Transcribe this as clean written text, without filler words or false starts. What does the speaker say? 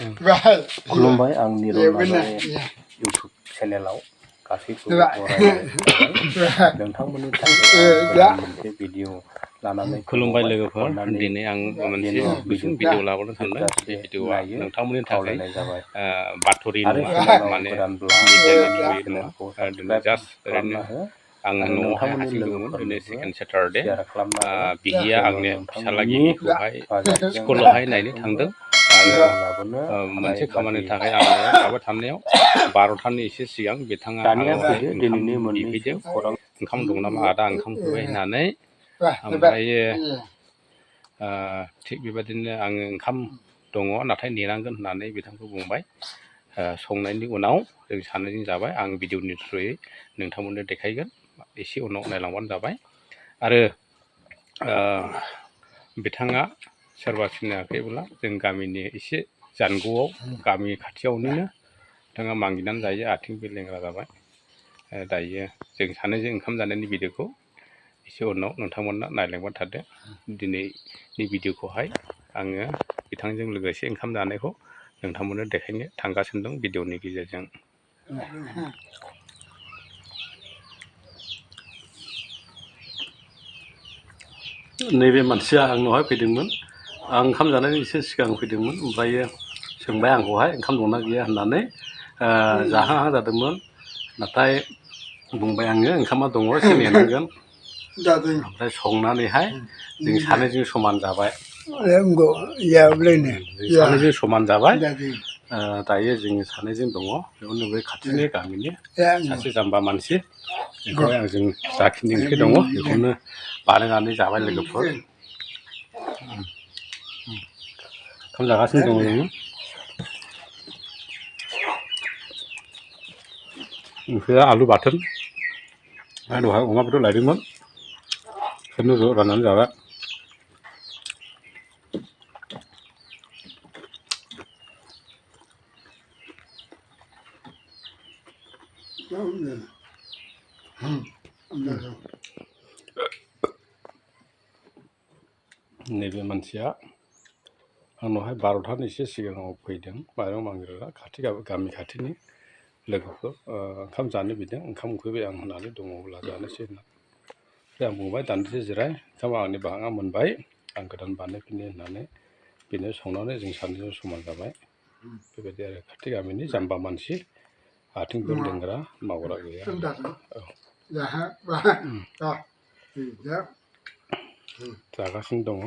खुलुमबाय आंनि इउटुब चेनेलाव गासैखौबो बरायनाय नोंथांमोननि थाखाय मोनसे भिडिअ लानानै खुलुमबाय लोगोफोर दिनै आं मोनसे गुसुं भिडिअ लाबोनो सानदों बे भिडिअआ नोंथांमोननि थाखाय बाथरि नङा माने मिडियानि नङा दिनै जास्ट ओरैनो आं न'आवहाय हारसिं दंमोन दिनै सेकेन्ड सेटारडे बिहिया आंनि फिसाला गिबिखौहाय स्कुलावहाय नायनो थांदों आरो मोनसे खामानिनि थाखाय आं न'आव थाबाय थानायाव 12थानि एसे सिगां बिथाङा आंनावहाय ओंखाम बिफैदों ओंखाम दं नामा आदा ओंखाम फैबाय होननानै ओमफ्रायो थिग बेबायदिनो आङो ओंखाम दङ नाथाय नेनांगोन होननानै बिथांखौ बुंबाय संनायनि उनाव जों सानैजों जाबाय आं भिडिअनि थ्रुयै नोंथांमोननो देखायगोन एसे उनाव नायलांबानो जाबाय आरो बिथाङा सोरबा सिनायाखैब्ला जों गामिनि एसे जानगौआव गामि खाथियावनो बिथाङा मागिनानै जायो आथिं बेलेंग्रा जाबाय दायो जों सानैजों ओंखाम जानायनि भिडिअखौ एसे उनाव नोंथांमोना नायलांबाय थादो दिनैनि भिडिअखौहाय आङो बिथांजों लोगोसे ओंखाम जानायखौ नोंथांमोननो देखायनो थांगासिनो दं भिडिअनि गेजेरजों नैबे मानसिया आंनावहाय फैदोंमोन आं ओंखाम जानायनि एसे सिगां फैदोंमोन ओमफ्रायो सोंबाय आंखौहाय ओंखाम दंना गैया होननानै जाहां जादोंमोन नाथाय बुंबाय आङो ओंखामा दङ एसे नेनांगोन ओमफ्राय संनानैहाय जों सानैजों समान जाबाय सानैजों समान जाबाय दायो जों सानैजों दङ बेयावनो बै खाथिनि गामिनि सासे जाम्बा मानसि बेखौहाय आंजों जाखिनि ओंख्रि दङ बेखौनो बानायनानै जाबाय लोगोफोर ओंखाम जागासिनो दङ जोङो ओंख्रिया आलु बाथोन आरो दहाय अमा बेदर लायदोंमोन बेखौनो ज' राननानै जाबाय नैबे मानसिया आंनावहाय 12थानि एसे सिगाङाव फैदों माइरं मागिग्रा गामि खाथिनि लोगोफोर ओंखाम जानो बिदों ओंखाम उखैबाय आं होननानै दङब्ला जानोसै होनना ओमफ्राय आं बुंबाय दान्दिसे जिराय ओंखामा आंनि बाहागा मोनबाय आं गोदान बानायफिनो होननानै बेनो संनानै जों सानैजों समान जाबाय बेबायदि आरो खाथि गामिनि जाम्बा मानसि आथिं बेलेंग्रा मावग्रा गैया जागासिनो दङ